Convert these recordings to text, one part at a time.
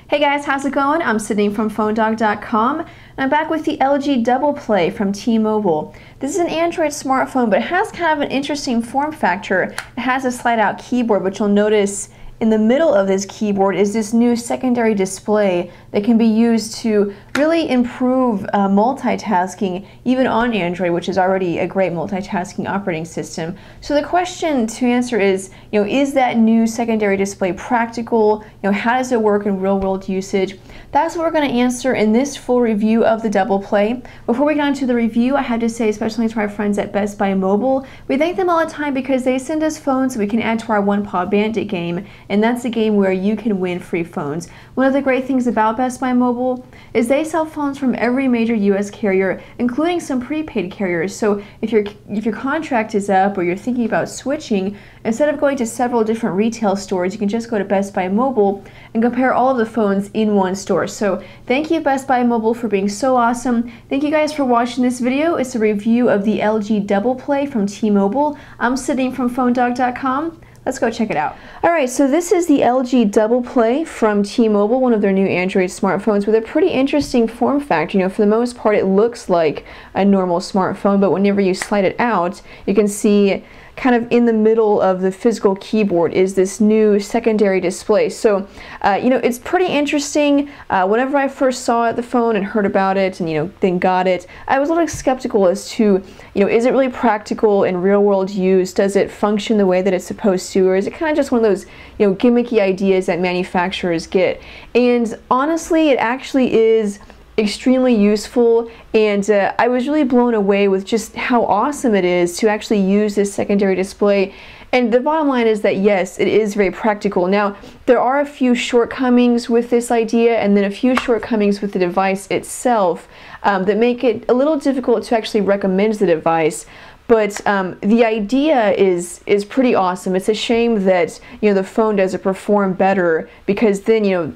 Hey guys, how's it going? I'm Sydney from PhoneDog.com, and I'm back with the LG DoublePlay from T-Mobile. This is an Android smartphone, but it has kind of an interesting form factor. It has a slide-out keyboard, but you'll notice in the middle of this keyboard is this new secondary display that can be used to really improve multitasking, even on Android, which is already a great multitasking operating system. So the question to answer is, is that new secondary display practical? How does it work in real-world usage? That's what we're going to answer in this full review of the DoublePlay. Before we get on to the review, I have to say, especially to our friends at Best Buy Mobile, we thank them all the time because they send us phones so we can add to our One Paw Bandit game, and that's a game where you can win free phones. One of the great things about Best Buy Mobile is they sell phones from every major US carrier, including some prepaid carriers. So if your contract is up or you're thinking about switching, instead of going to several different retail stores, you can just go to Best Buy Mobile and compare all of the phones in one store. So thank you, Best Buy Mobile, for being so awesome. Thank you guys for watching this video. It's a review of the LG DoublePlay from T-Mobile. I'm Sydney from PhoneDog.com. Let's go check it out. Alright, so this is the LG DoublePlay from T-Mobile, one of their new Android smartphones with a pretty interesting form factor. For the most part, it looks like a normal smartphone, but whenever you slide it out, you can see kind of in the middle of the physical keyboard is this new secondary display. So, it's pretty interesting. Whenever I first saw the phone and heard about it and, then got it, I was a little skeptical as to, is it really practical in real world use? Does it function the way that it's supposed to? Or is it kind of just one of those, gimmicky ideas that manufacturers get? And honestly, it actually is extremely useful, and I was really blown away with just how awesome it is to actually use this secondary display. And the bottom line is that yes, it is very practical. Now, there are a few shortcomings with this idea, and then a few shortcomings with the device itself that make it a little difficult to actually recommend the device. But the idea is pretty awesome. It's a shame that the phone doesn't perform better, because then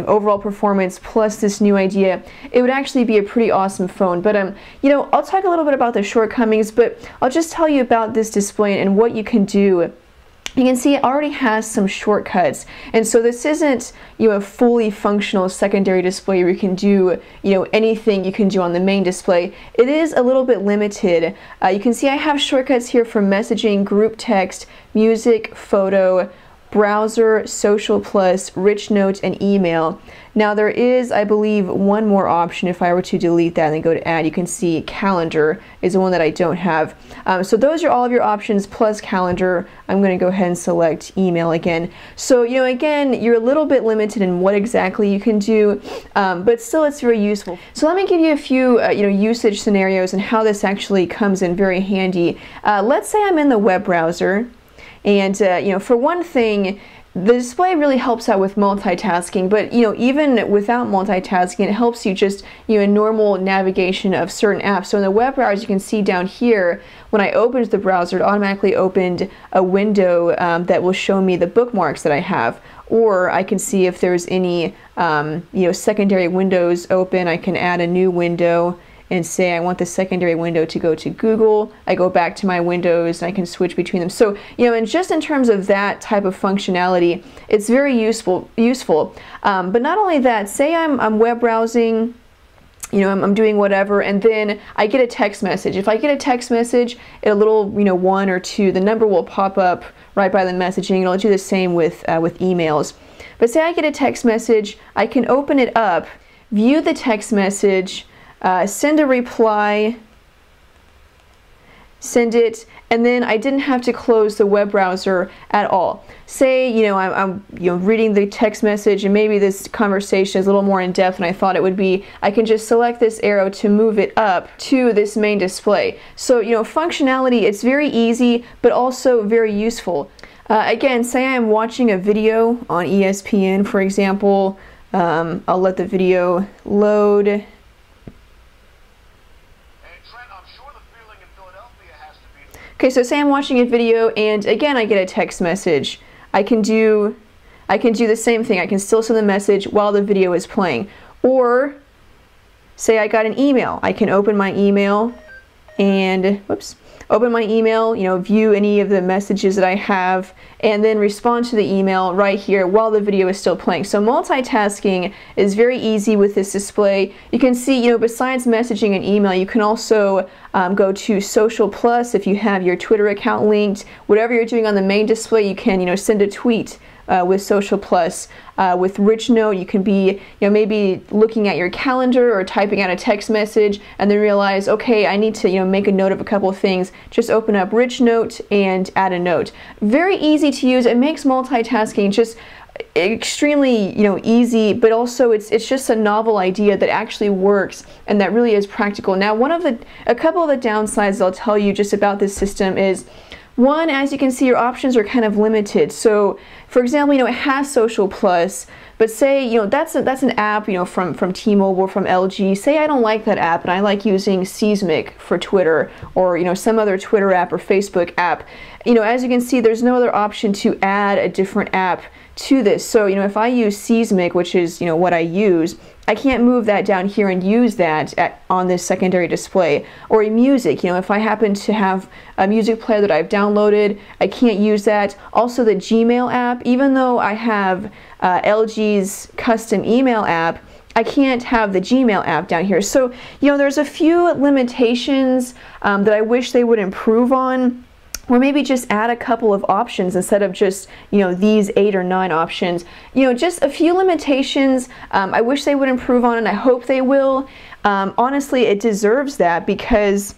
overall performance plus this new idea, it would actually be a pretty awesome phone. But I'll talk a little bit about the shortcomings, but I'll just tell you about this display and what you can do. You can see it already has some shortcuts, and so this isn't a fully functional secondary display where you can do anything you can do on the main display. It is a little bit limited. You can see I have shortcuts here for messaging, group text, music, photo, browser, social plus, rich notes, and email. Now there is, I believe, one more option. If I were to delete that and then go to add, you can see calendar is the one that I don't have. So those are all of your options plus calendar. I'm going to go ahead and select email again. So again, you're a little bit limited in what exactly you can do, but still it's very useful. So let me give you a few usage scenarios and how this actually comes in very handy. Let's say I'm in the web browser. And for one thing, the display really helps out with multitasking, but even without multitasking, it helps you just in normal navigation of certain apps. So in the web browser, you can see down here, when I opened the browser, it automatically opened a window that will show me the bookmarks that I have. Or I can see if there's any secondary windows open. I can add a new window and say I want the secondary window to go to Google. I go back to my windows and I can switch between them. So, and just in terms of that type of functionality, it's very useful. But not only that, say I'm web browsing, I'm doing whatever, and then I get a text message. If I get a text message, a little, 1 or 2, the number will pop up right by the messaging. It'll do the same with emails. But say I get a text message, I can open it up, view the text message, send a reply, send it, and then I didn't have to close the web browser at all. Say, I'm reading the text message and maybe this conversation is a little more in depth than I thought it would be. I can just select this arrow to move it up to this main display. So, functionality, it's very easy, but also very useful. Again, say I'm watching a video on ESPN, for example. I'll let the video load. Okay, so say I'm watching a video and again I get a text message. I can do the same thing. I can still send the message while the video is playing. Or say I got an email. I can open my email and whoops, open my email, you know, view any of the messages that I have, and then respond to the email right here while the video is still playing. So multitasking is very easy with this display. You can see, you know, besides messaging and email, you can also go to Social Plus if you have your Twitter account linked. Whatever you're doing on the main display, you can, you know, send a tweet with Social Plus. With Rich Note, you can be, you know, maybe looking at your calendar or typing out a text message and then realize, okay, I need to, you know, make a note of a couple of things. Just open up Rich Note and add a note. Very easy to use. It makes multitasking just extremely, you know, easy, but also it's just a novel idea that actually works and that really is practical. Now, a couple of the downsides I'll tell you just about this system is, one, as you can see, your options are kind of limited. So, for example, you know, it has Social Plus, but say, you know, that's an app, you know, from T-Mobile, from LG. Say I don't like that app and I like using Seismic for Twitter, or, you know, some other Twitter app or Facebook app. You know, as you can see, there's no other option to add a different app to this. So, you know, if I use Seismic, which is, you know, what I use, I can't move that down here and use that on this secondary display. Or music, you know, if I happen to have a music player that I've downloaded, I can't use that. Also the Gmail app, even though I have LG's custom email app, I can't have the Gmail app down here. So, you know, there's a few limitations that I wish they would improve on. Or maybe just add a couple of options instead of just, you know, these 8 or 9 options. You know, just a few limitations I wish they would improve on, and I hope they will. Honestly, it deserves that because,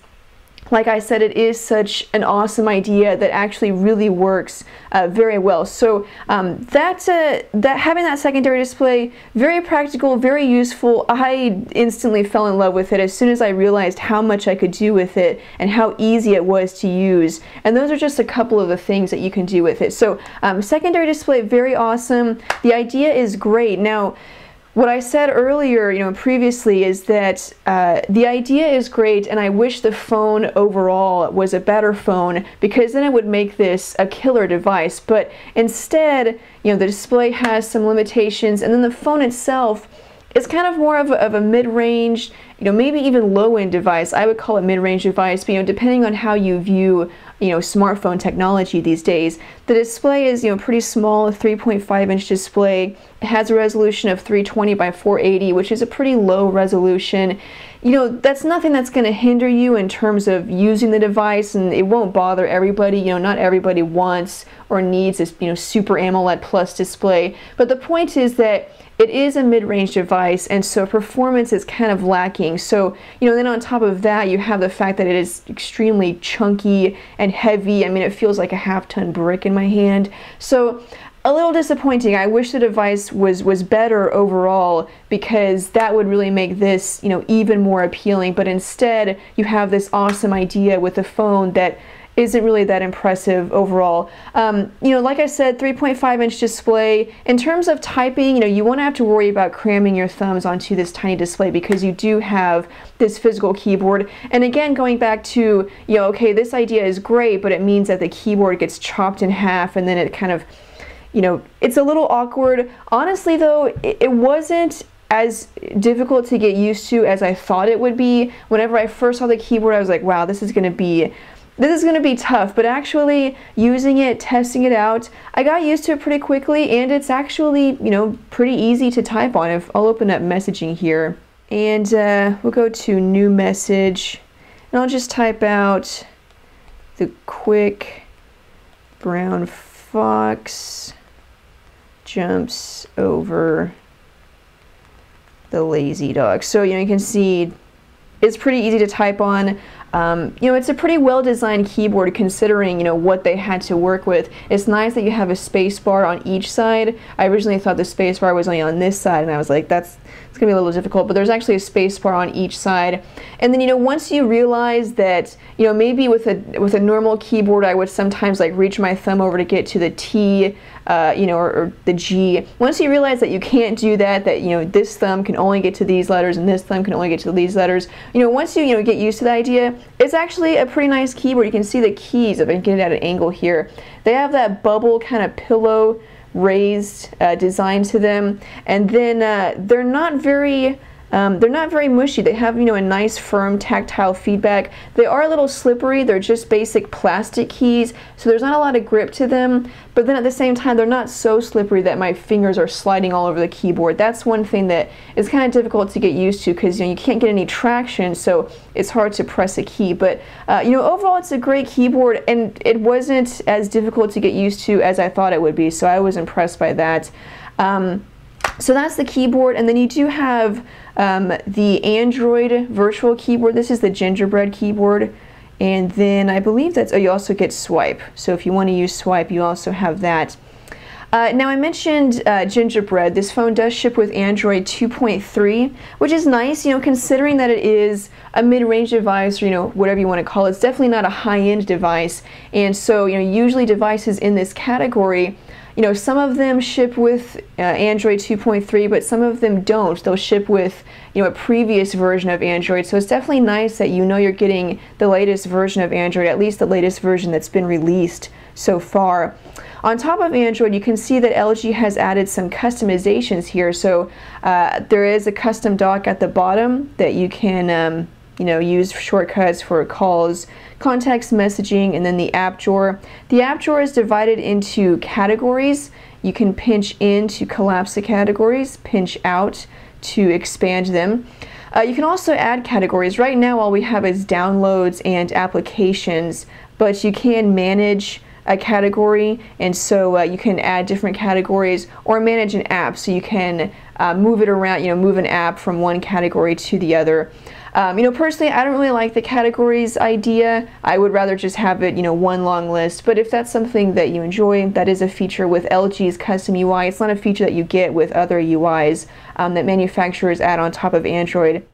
like I said, it is such an awesome idea that actually really works very well. So having that secondary display, very practical, very useful. I instantly fell in love with it as soon as I realized how much I could do with it and how easy it was to use. And those are just a couple of the things that you can do with it. So secondary display, very awesome. The idea is great. Now, what I said earlier, you know, previously, is that the idea is great, and I wish the phone overall was a better phone, because then it would make this a killer device. But instead, you know, the display has some limitations, and then the phone itself is kind of more of a mid-range, you know, maybe even low-end device. I would call it mid-range device, but, you know, depending on how you view, you know, smartphone technology these days. The display is, you know, pretty small, a 3.5-inch display. It has a resolution of 320 by 480, which is a pretty low resolution. You know, that's nothing that's going to hinder you in terms of using the device, and it won't bother everybody. You know, not everybody wants or needs this, you know, Super AMOLED Plus display. But the point is that it is a mid-range device, and so performance is kind of lacking. So, you know, then on top of that, you have the fact that it is extremely chunky and heavy. I mean, it feels like a half-ton brick in my hand. So, a little disappointing. I wish the device was better overall, because that would really make this, you know, even more appealing. But instead, you have this awesome idea with a phone that isn't really that impressive overall. You know, like I said, 3.5-inch display. In terms of typing, you know, you won't have to worry about cramming your thumbs onto this tiny display, because you do have this physical keyboard. And again, going back to, you know, okay, this idea is great, but it means that the keyboard gets chopped in half, and then it kind of, you know, it's a little awkward. Honestly, though, it wasn't as difficult to get used to as I thought it would be. Whenever I first saw the keyboard, I was like, wow, this is going to be tough. But actually using it, testing it out, I got used to it pretty quickly, and it's actually, you know, pretty easy to type on. I'll open up messaging here, and we'll go to new message, and I'll just type out the quick brown fox jumps over the lazy dog. So, you know, you can see it's pretty easy to type on. You know, it's a pretty well-designed keyboard considering, you know, what they had to work with. It's nice that you have a space bar on each side. I originally thought the space bar was only on this side, and I was like, it's gonna be a little difficult, but there's actually a space bar on each side. And then, you know, once you realize that, you know, maybe with a normal keyboard, I would sometimes like reach my thumb over to get to the T, you know, or the G. Once you realize that you can't do that, you know, this thumb can only get to these letters and this thumb can only get to these letters, you know, once you know, get used to the idea, it's actually a pretty nice keyboard. You can see the keys, if I can get it at an angle here. They have that bubble kind of pillow raised design to them, and then they're not very They're not very mushy. They have, a nice firm tactile feedback. They are a little slippery. They're just basic plastic keys, so there's not a lot of grip to them, but then at the same time they're not so slippery that my fingers are sliding all over the keyboard. That's one thing that is kind of difficult to get used to, because you can't get any traction, so it's hard to press a key. But overall it's a great keyboard, and it wasn't as difficult to get used to as I thought it would be, so I was impressed by that. So that's the keyboard, and then you do have the Android virtual keyboard. This is the Gingerbread keyboard, and then I believe that's, you also get swipe. So if you want to use swipe, you also have that. Now I mentioned Gingerbread. This phone does ship with Android 2.3, which is nice, considering that it is a mid-range device, or whatever you want to call it. It's definitely not a high-end device, and so usually devices in this category, some of them ship with Android 2.3, but some of them don't. They'll ship with, a previous version of Android. So it's definitely nice that you're getting the latest version of Android, at least the latest version that's been released so far. On top of Android, you can see that LG has added some customizations here. So there is a custom dock at the bottom that you can use shortcuts for calls, context messaging, and then the app drawer. The app drawer is divided into categories. You can pinch in to collapse the categories, pinch out to expand them. You can also add categories. Right now all we have is downloads and applications, but you can manage a category, and so you can add different categories or manage an app, so you can move it around, move an app from one category to the other. Personally, I don't really like the categories idea. I would rather just have it, one long list. But if that's something that you enjoy, that is a feature with LG's custom UI. It's not a feature that you get with other UIs that manufacturers add on top of Android.